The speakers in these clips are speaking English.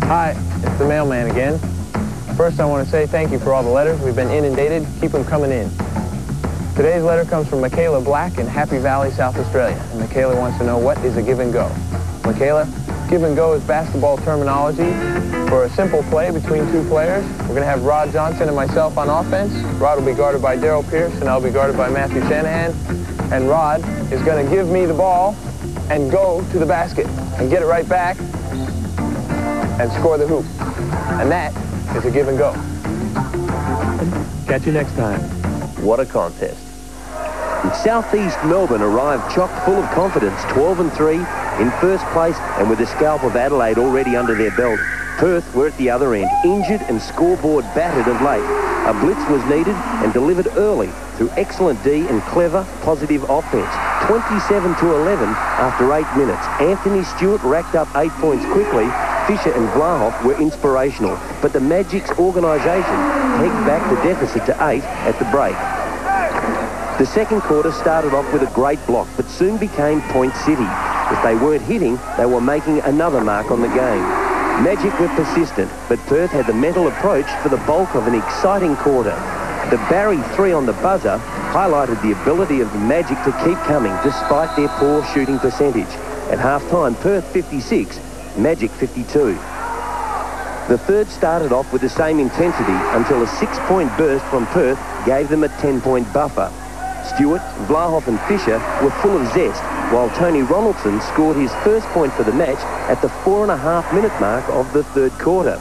Hi, it's the mailman again. First, I want to say thank you for all the letters. We've been inundated. Keep them coming in. Today's letter comes from Michaela Black in Happy Valley, South Australia. And Michaela wants to know, what is a give and go? Michaela, give and go is basketball terminology for a simple play between two players. We're going to have Rod Johnson and myself on offense. Rod will be guarded by Daryl Pierce, and I'll be guarded by Matthew Shanahan. And Rod is going to give me the ball and go to the basket and get it right back and score the hoop. And that is a give and go. Catch you next time. What a contest. And Southeast Melbourne arrived chock full of confidence, 12-3 in first place, and with the scalp of Adelaide already under their belt. Perth were at the other end, injured and scoreboard battered of late. A blitz was needed and delivered early through excellent D and clever, positive offense. 27-11 after 8 minutes. Anthony Stewart racked up 8 points quickly. Fisher and Vlahoff were inspirational, but the Magic's organisation pegged back the deficit to 8 at the break. The second quarter started off with a great block, but soon became Point City. If they weren't hitting, they were making another mark on the game. Magic were persistent, but Perth had the mental approach for the bulk of an exciting quarter. The Barry 3 on the buzzer highlighted the ability of the Magic to keep coming despite their poor shooting percentage. At half-time, Perth 56, Magic 52. The third started off with the same intensity until a 6-point burst from Perth gave them a 10-point buffer. Stewart, Vlahoff and Fisher were full of zest, while Tony Ronaldson scored his first point for the match at the 4.5-minute mark of the third quarter.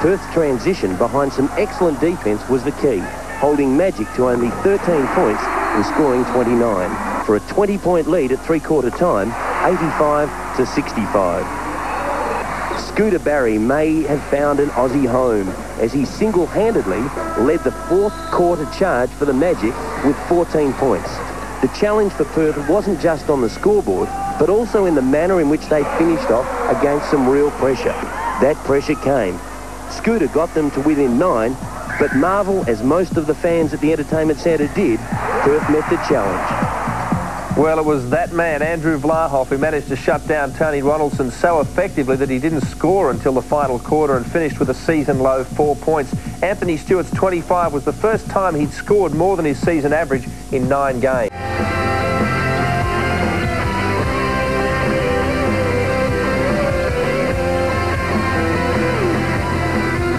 Perth's transition behind some excellent defence was the key, holding Magic to only 13 points and scoring 29 for a 20-point lead at three-quarter time, 85-65. Scooter Barry may have found an Aussie home as he single-handedly led the fourth quarter charge for the Magic with 14 points. The challenge for Perth wasn't just on the scoreboard, but also in the manner in which they finished off against some real pressure. That pressure came. Scooter got them to within 9, but marvel as most of the fans at the entertainment centre did, Perth met the challenge. Well, it was that man, Andrew Vlahoff, who managed to shut down Tony Ronaldson so effectively that he didn't score until the final quarter and finished with a season-low 4 points. Anthony Stewart's 25 was the first time he'd scored more than his season average in 9 games.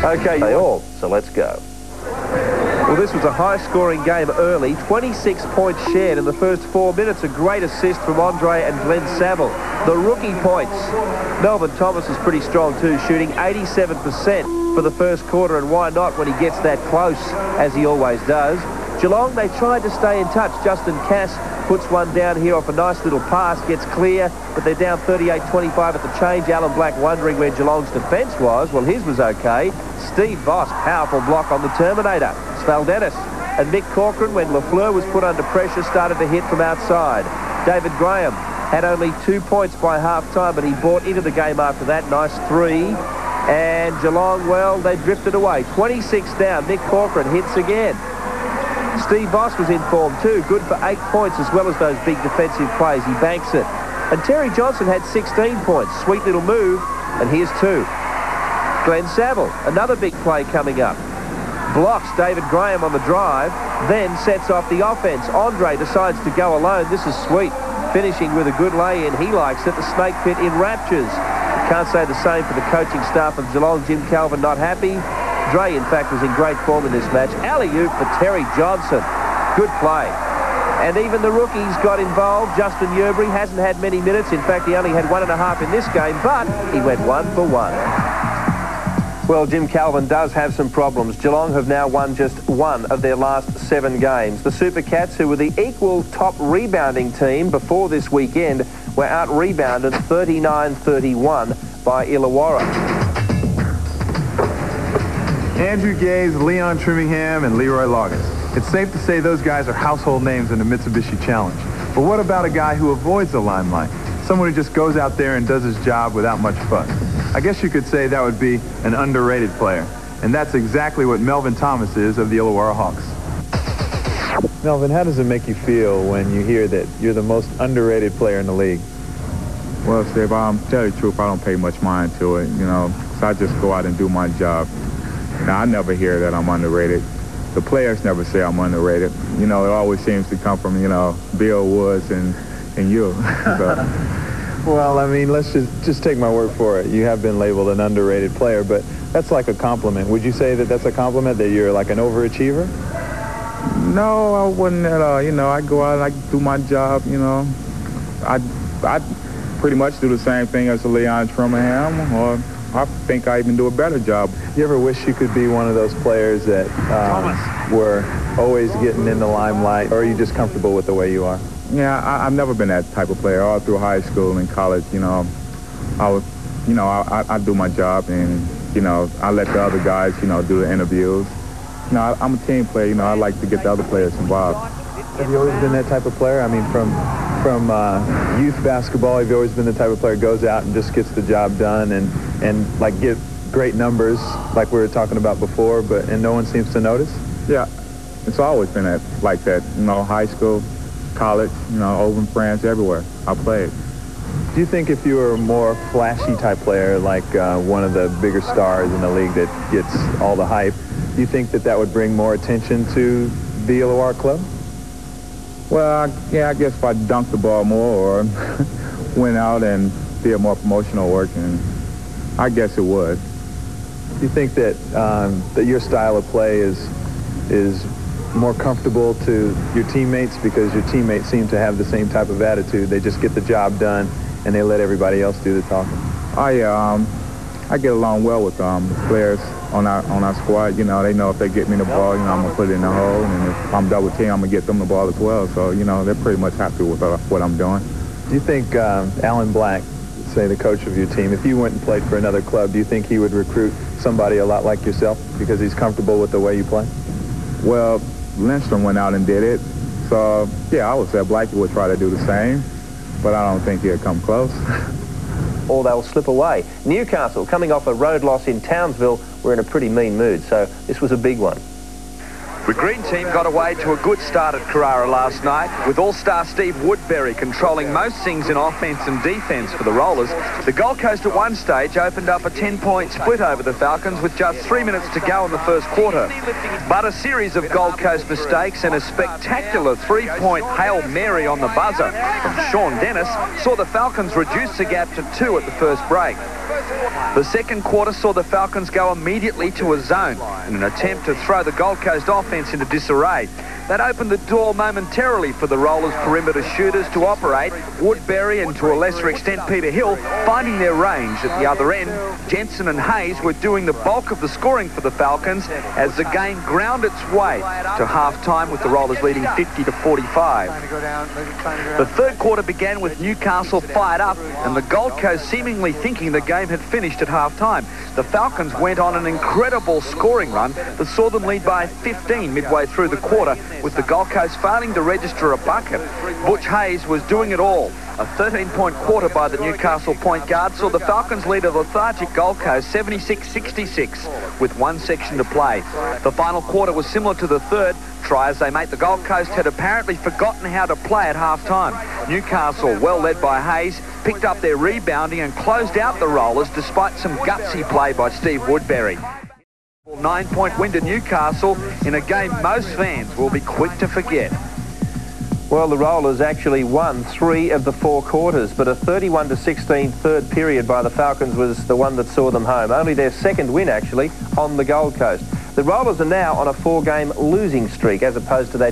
Okay, so let's go. Well, this was a high-scoring game early. 26 points shared in the first 4 minutes. A great assist from Andre and Glenn Saville. The rookie points. Melvin Thomas is pretty strong too, shooting 87% for the first quarter, and why not when he gets that close, as he always does. Geelong, they tried to stay in touch. Justin Cass puts one down here off a nice little pass, gets clear, but they're down 38-25 at the change. Alan Black wondering where Geelong's defence was. Well, his was okay. Steve Voss, powerful block on the Terminator. Svaldenis and Mick Corcoran, when Lafleur was put under pressure, started to hit from outside. David Graham had only 2 points by half-time, but he bought into the game after that. Nice 3. And Geelong, well, they drifted away. 26 down. Mick Corcoran hits again. Steve Voss was in form too, good for 8 points as well as those big defensive plays. He banks it. And Terry Johnson had 16 points. Sweet little move, and here's 2. Glenn Saville, another big play coming up. Blocks David Graham on the drive, then sets off the offense. Andre decides to go alone. This is sweet. Finishing with a good lay-in. He likes it. The snake pit in raptures. Can't say the same for the coaching staff of Geelong. Jim Calvin not happy. Dre, in fact, was in great form in this match. Alley-oop for Terry Johnson. Good play. And even the rookies got involved. Justin Yerbury hasn't had many minutes. In fact, he only had 1.5 in this game, but he went 1 for 1. Well, Jim Calvin does have some problems. Geelong have now won just 1 of their last 7 games. The Super Cats, who were the equal top rebounding team before this weekend, were out-rebounded 39-31 by Illawarra. Andrew Gaze, Leon Trimmingham, and Leroy Loggins. It's safe to say those guys are household names in the Mitsubishi Challenge. But what about a guy who avoids the limelight? Someone who just goes out there and does his job without much fuss. I guess you could say that would be an underrated player. And that's exactly what Melvin Thomas is of the Illawarra Hawks. Melvin, how does it make you feel when you hear that you're the most underrated player in the league? Well, Steve, I'll tell you the truth, I don't pay much mind to it. You know, So I just go out and do my job. Now, I never hear that I'm underrated. The players never say I'm underrated. You know, it always seems to come from, you know, Bill Woods and you. So. Well, I mean, let's just take my word for it. You have been labeled an underrated player, but that's like a compliment. Would you say that that's a compliment, that you're like an overachiever? No, I wouldn't at all. You know, I go out and I do my job, you know. I pretty much do the same thing as Leon Trumingham, or I think I even do a better job. You ever wish you could be one of those players that were always getting in the limelight, or are you just comfortable with the way you are? Yeah, I've never been that type of player. All through high school and college, you know, I do my job, and, you know, I let the other guys, you know, do the interviews. You know, I'm a team player. You know, I like to get the other players involved. Have you always been that type of player? I mean, from youth basketball, have you always been the type of player who goes out and just gets the job done and like get great numbers like we were talking about before, and no one seems to notice? Yeah, it's always been like that. You know, high school, college, you know, over in France, everywhere I played. Do you think if you were a more flashy type player, like one of the bigger stars in the league that gets all the hype, do you think that would bring more attention to the Illawarra club? Well, yeah, I guess if I dunked the ball more or went out and did more promotional work, and I guess it would. Do you think that that your style of play is more comfortable to your teammates because your teammates seem to have the same type of attitude? They just get the job done and they let everybody else do the talking. I get along well with players on our squad. You know, they know if they get me the ball, you know, I'm gonna put it in the hole, and if I'm double team, I'm gonna get them the ball as well. So, you know, they're pretty much happy with what I'm doing. Do you think Alan Black, say the coach of your team, if you went and played for another club, do you think he would recruit somebody a lot like yourself because he's comfortable with the way you play? Well, Lindstrom went out and did it. So, yeah, I would say Blackie would try to do the same, but I don't think he'd come close. Or they'll slip away. Newcastle, coming off a road loss in Townsville, were in a pretty mean mood, so this was a big one. The green team got away to a good start at Carrara last night, with all-star Steve Woodbury controlling most things in offence and defence for the Rollers. The Gold Coast at one stage opened up a 10-point split over the Falcons with just 3 minutes to go in the first quarter. But a series of Gold Coast mistakes and a spectacular three-point Hail Mary on the buzzer from Sean Dennis saw the Falcons reduce the gap to 2 at the first break. The second quarter saw the Falcons go immediately to a zone in an attempt to throw the Gold Coast offence into disarray. That opened the door momentarily for the Rollers' perimeter shooters to operate, Woodbury and to a lesser extent Peter Hill finding their range. At the other end, Jensen and Hayes were doing the bulk of the scoring for the Falcons as the game ground its way to half-time with the Rollers leading 50-45. The third quarter began with Newcastle fired up and the Gold Coast seemingly thinking the game had finished at half-time. The Falcons went on an incredible scoring run that saw them lead by 15 midway through the quarter, with the Gold Coast failing to register a bucket. Butch Hayes was doing it all. A 13-point quarter by the Newcastle point guard saw the Falcons lead a lethargic Gold Coast 76-66 with 1 section to play. The final quarter was similar to the third. Try as they make, the Gold Coast had apparently forgotten how to play at half-time. Newcastle, well led by Hayes, picked up their rebounding and closed out the Rollers despite some gutsy play by Steve Woodbury. 9-point win to Newcastle in a game most fans will be quick to forget. Well, the Rollers actually won 3 of the 4 quarters, but a 31-16 third period by the Falcons was the one that saw them home. Only their second win, actually, on the Gold Coast. The Rollers are now on a 4-game losing streak, as opposed to that...